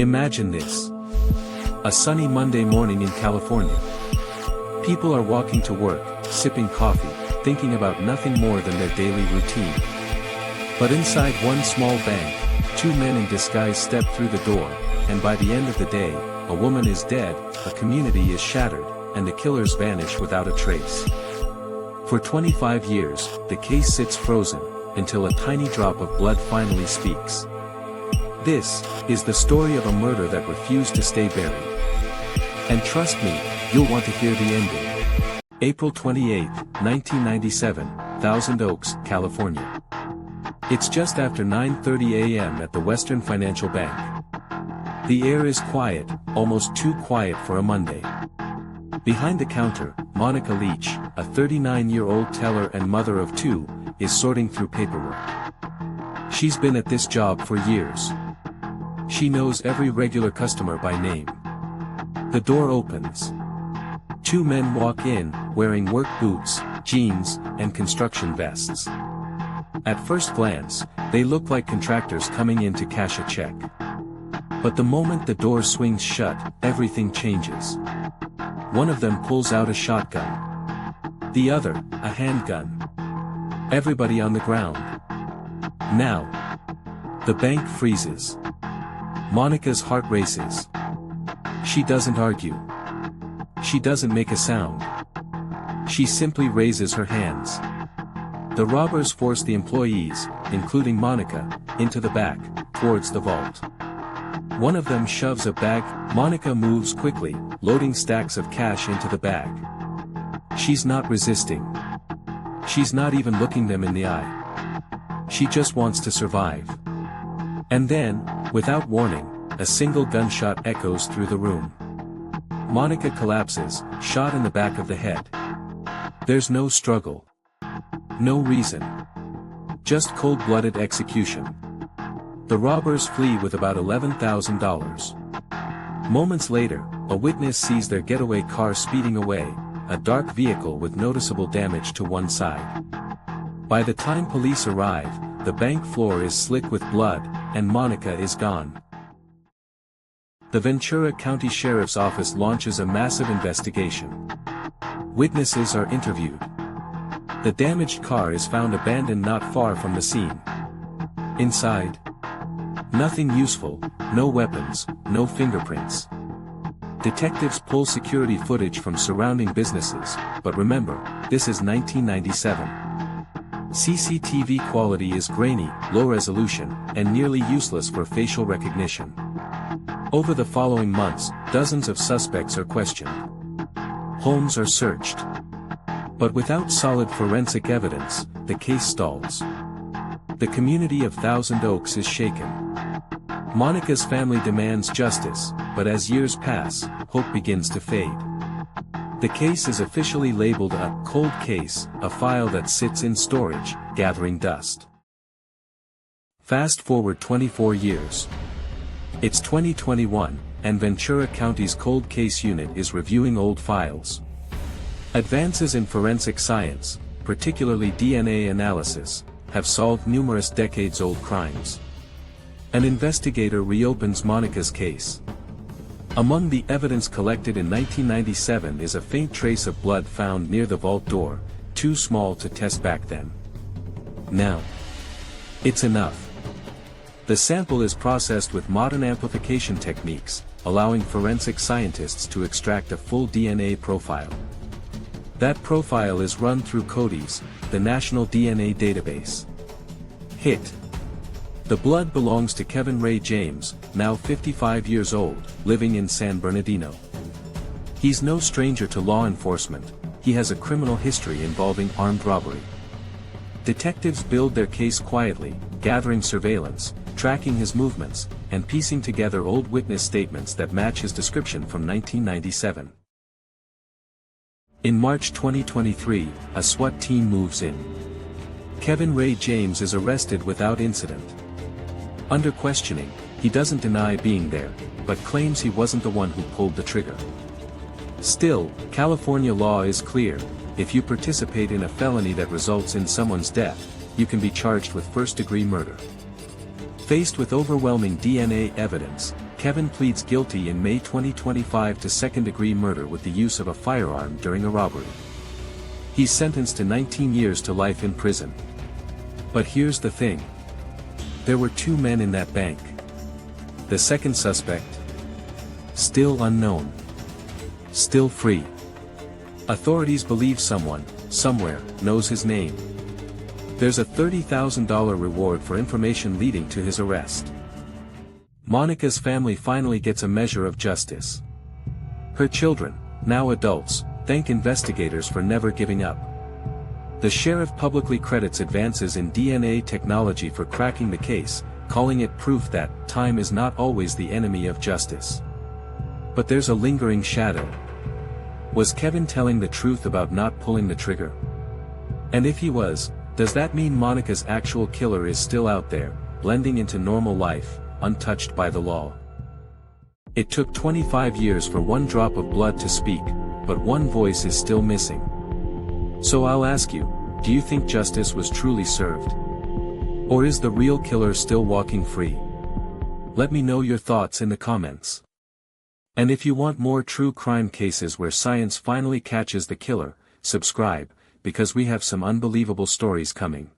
Imagine this. A sunny Monday morning in California. People are walking to work, sipping coffee, thinking about nothing more than their daily routine. But inside one small bank, two men in disguise step through the door, and by the end of the day, a woman is dead, a community is shattered, and the killers vanish without a trace. For 25 years, the case sits frozen, until a tiny drop of blood finally speaks. This is the story of a murder that refused to stay buried. And trust me, you'll want to hear the ending. April 28, 1997, Thousand Oaks, California. It's just after 9:30 a.m. at the Western Financial Bank. The air is quiet, almost too quiet for a Monday. Behind the counter, Monica Leach, a 39-year-old teller and mother of two, is sorting through paperwork. She's been at this job for years. She knows every regular customer by name. The door opens. Two men walk in, wearing work boots, jeans, and construction vests. At first glance, they look like contractors coming in to cash a check. But the moment the door swings shut, everything changes. One of them pulls out a shotgun. The other, a handgun. Everybody on the ground. Now. The bank freezes. Monica's heart races. She doesn't argue. She doesn't make a sound. She simply raises her hands. The robbers force the employees, including Monica, into the back, towards the vault. One of them shoves a bag. Monica moves quickly, loading stacks of cash into the bag. She's not resisting. She's not even looking them in the eye. She just wants to survive. And then, without warning, a single gunshot echoes through the room. Monica collapses, shot in the back of the head. There's no struggle. No reason. Just cold-blooded execution. The robbers flee with about $11,000. Moments later, a witness sees their getaway car speeding away, a dark vehicle with noticeable damage to one side. By the time police arrive, the bank floor is slick with blood, and Monica is gone. The Ventura County Sheriff's Office launches a massive investigation. Witnesses are interviewed. The damaged car is found abandoned not far from the scene. Inside, nothing useful, no weapons, no fingerprints. Detectives pull security footage from surrounding businesses, but remember, this is 1997. CCTV quality is grainy, low resolution, and nearly useless for facial recognition. Over the following months, dozens of suspects are questioned. Homes are searched. But without solid forensic evidence, the case stalls. The community of Thousand Oaks is shaken. Monica's family demands justice, but as years pass, hope begins to fade. The case is officially labeled a cold case, a file that sits in storage, gathering dust. Fast forward 24 years. It's 2021, and Ventura County's Cold Case Unit is reviewing old files. Advances in forensic science, particularly DNA analysis, have solved numerous decades-old crimes. An investigator reopens Monica's case. Among the evidence collected in 1997 is a faint trace of blood found near the vault door, too small to test back then. Now, it's enough. The sample is processed with modern amplification techniques, allowing forensic scientists to extract a full DNA profile. That profile is run through CODIS, the National DNA Database. Hit. The blood belongs to Kevin Ray James, now 55 years old, living in San Bernardino. He's no stranger to law enforcement, he has a criminal history involving armed robbery. Detectives build their case quietly, gathering surveillance, tracking his movements, and piecing together old witness statements that match his description from 1997. In March 2023, a SWAT team moves in. Kevin Ray James is arrested without incident. Under questioning, he doesn't deny being there, but claims he wasn't the one who pulled the trigger. Still, California law is clear: if you participate in a felony that results in someone's death, you can be charged with first-degree murder. Faced with overwhelming DNA evidence, Kevin pleads guilty in May 2025 to second-degree murder with the use of a firearm during a robbery. He's sentenced to 19 years to life in prison. But here's the thing. There were 2 men in that bank. The second suspect? Still unknown. Still free. Authorities believe someone, somewhere, knows his name. There's a $30,000 reward for information leading to his arrest. Monica's family finally gets a measure of justice. Her children, now adults, thank investigators for never giving up. The sheriff publicly credits advances in DNA technology for cracking the case, calling it proof that time is not always the enemy of justice. But there's a lingering shadow. Was Kevin telling the truth about not pulling the trigger? And if he was, does that mean Monica's actual killer is still out there, blending into normal life, untouched by the law? It took 25 years for one drop of blood to speak, but one voice is still missing. So I'll ask you, do you think justice was truly served? Or is the real killer still walking free? Let me know your thoughts in the comments. And if you want more true crime cases where science finally catches the killer, subscribe, because we have some unbelievable stories coming.